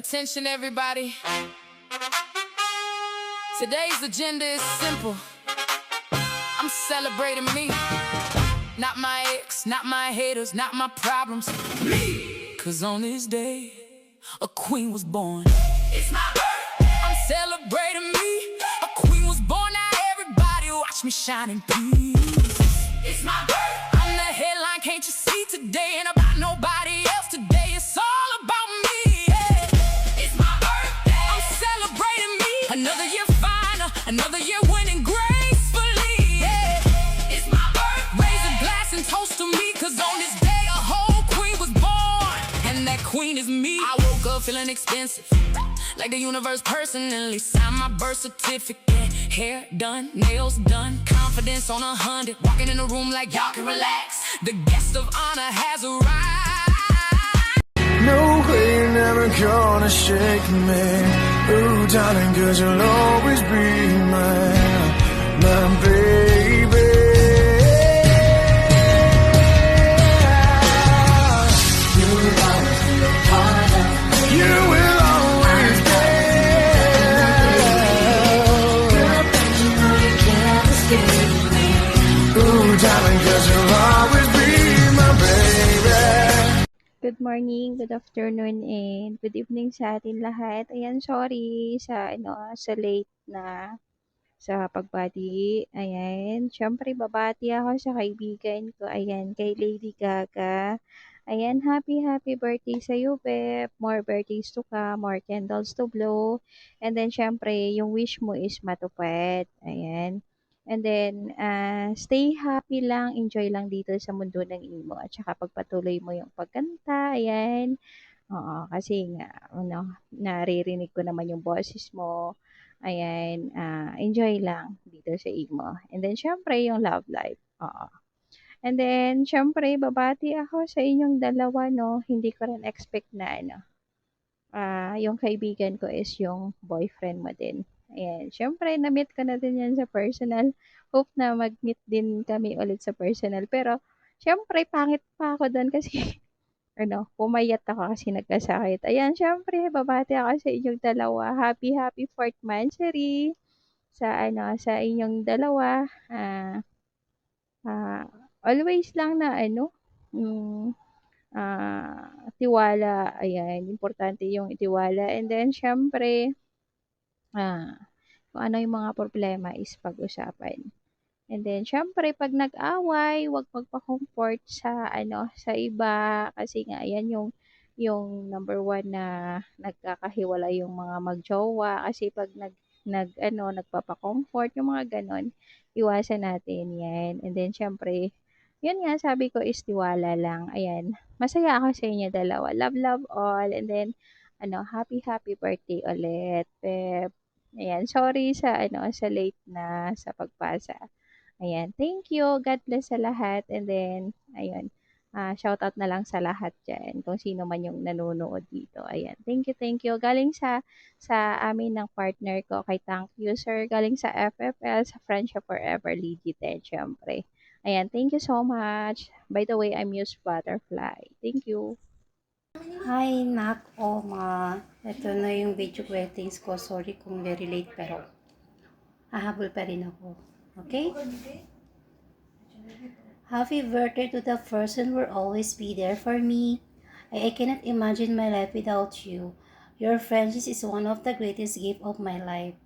Attention everybody. Today's agenda is simple. I'm celebrating me. Not my ex, not my haters, not my problems. Me. Cause on this day, a queen was born. It's my birthday. I'm celebrating me. A queen was born, now everybody watch me shine in peace. It's my birthday. I'm the headline, can't you see? Today ain't about nobody else. Today it's all about me. Yeah. It's my birthday. I'm celebrating me. Another year finer, another year winning gracefully. Yeah. It's my birthday. Raise a glass and toast to me, cause on this day a whole queen was born. And that queen is me. I woke up feeling expensive, like the universe personally signed my birth certificate. Hair done, nails done, confidence on 100. Walking in the room like y'all can relax. The guest of honor has arrived. No way, you're never gonna shake me. Ooh, darling, cause you'll always be my baby. You will always be a part of me. You will always be. Ooh, darling, cause you'll always be my baby. Good morning, good afternoon, and good evening sa atin lahat. Ayan, sorry sa sa late na sa pagbati. Ayan, syempre babati ako sa kaibigan ko. Ayan, kay Lady Gaga. Ayan, happy birthday sa iyo, Beb. More birthdays to come, more candles to blow. And then syempre, yung wish mo is matupad. Ayan. And then, stay happy lang, enjoy lang dito sa mundo ng imo. At saka pagpatuloy mo yung pagkanta, ayan. Oo, kasi nga, naririnig ko naman yung boses mo. Ayan, enjoy lang dito sa imo. And then, syempre, yung love life. Oo. And then, syempre, babati ako sa inyong dalawa, no. Hindi ko rin expect na, yung kaibigan ko is yung boyfriend mo din. Ayan. Syempre, na-meet ko na din yan sa personal. Hope na mag-meet din kami ulit sa personal. Pero, syempre, pangit pa ako doon kasi, pumayat ako kasi nagkasakit. Ayan, syempre, babati ako sa inyong dalawa. Happy 4th monthsary sa inyong dalawa. Always lang na, mm, tiwala, ayan, importante yung tiwala. And then, syempre, kung ano yung mga problema is pag-usapan. And then, syempre, pag nag-away, huwag magpa-comfort sa iba. Kasi nga, ayan yung number one na nagkakahiwala yung mga magjowa. Kasi pag nagpapa-comfort, yung mga ganon, iwasan natin yan. And then, syempre, yun nga, sabi ko is tiwala lang. Ayan, masaya ako sa inyo dalawa. Love all. And then, happy birthday ulit, Pep. Ayan, sorry sa late na sa pagpasa. Ayan, thank you. God bless sa lahat. And then, ayun, shout out na lang sa lahat dyan, kung sino man yung nanonood dito. Ayan, thank you. Galing sa amin ng partner ko, kay Thank You Sir. Galing sa FFL, sa Friendship Forever, Legit, syempre. Ayan, thank you so much. By the way, I'm Muse Butterfly. Thank you. Hi, Nak Oma. Ito na yung video greetings ko. Sorry kung very late pero hahabol pa rin ako. Okay? Happy birthday to the person who will always be there for me. I cannot imagine my life without you. Your friendship is one of the greatest gifts of my life.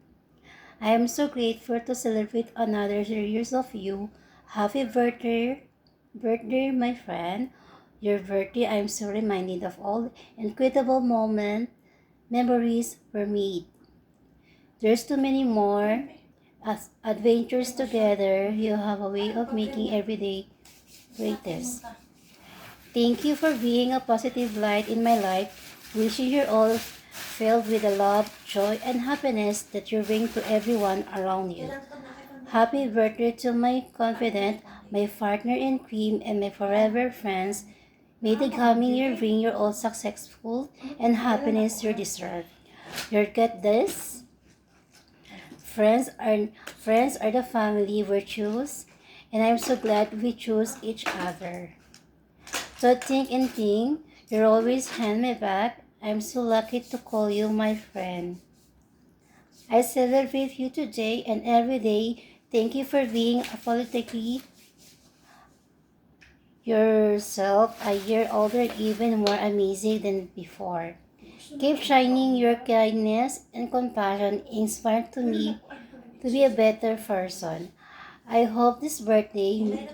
I am so grateful to celebrate another years of you. Happy birthday, my friend. Your birthday, I am so reminded of all incredible memories were made. There's too many more adventures together. You have a way of making every day greatest. Thank you for being a positive light in my life. Wishing you all filled with the love, joy, and happiness that you bring to everyone around you. Happy birthday to my confidant, my partner in crime, and my forever friends. May the coming year bring you all successful and happiness you deserve. You get this? Friends are the family we choose, and I'm so glad we choose each other. So think, you'll always hand me back I'm so lucky to call you my friend. I celebrate you today and every day. Thank you for being authentically yourself, a year older and even more amazing than before. Keep shining your kindness and compassion inspired to me to be a better person. I hope this birthday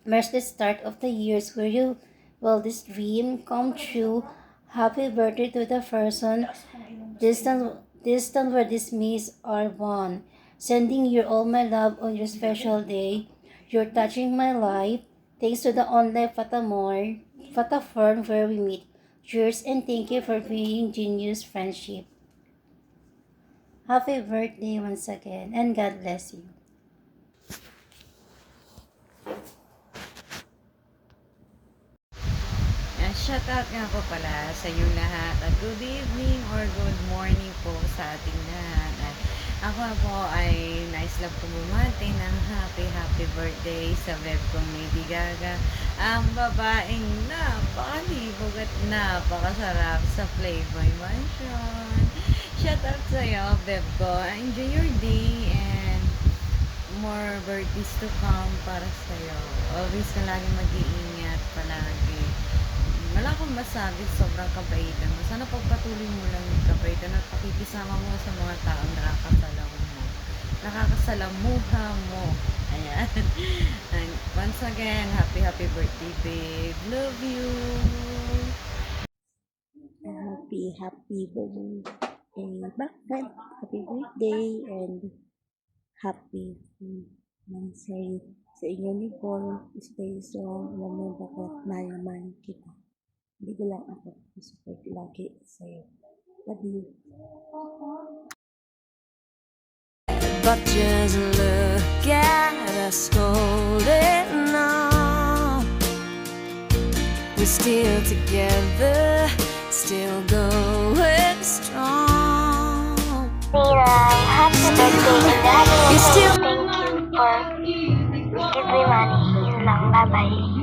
marks the start of the years where you will this dream come true. Happy birthday to the person distant where these me's are born. Sending you all my love on your special day. You're touching my life. Thanks to the online Fataform where we meet. Cheers and thank you for being genius friendship. Happy birthday once again and God bless you. Shout out nga po pala sa iyo lahat at good evening or good morning po sa ating lahat. At ako po ay nais lang po bumati ng happy birthday sa web kong Lady Gaga. Ang babaeng napakalibog at napakasarap sa Playboy Mansion. Shout out sa iyo, Beb ko. Enjoy your day and more birthdays to come para sa iyo. Always ka lagi mag-iingat palagi. Wala akong masabi, sobrang kabaitan mo. Sana pagpatuloy mo lang yung kabaitan at pakikisama mo sa mga taong nakakasalamuha mo. Ayan. And once again, happy birthday, babe. Love you. Happy birthday, bakit? Happy birthday and happy mansay sa inyo ni Paul. Stay strong. Alam mo bakit nayaman kita. Hindi ko lang ako support lagi sa'yo. Love you. But just look at us holding on. We're still together, still going strong. Ninay, happy birthday and happy You still thank you for giving money. Yun lang, bye-bye.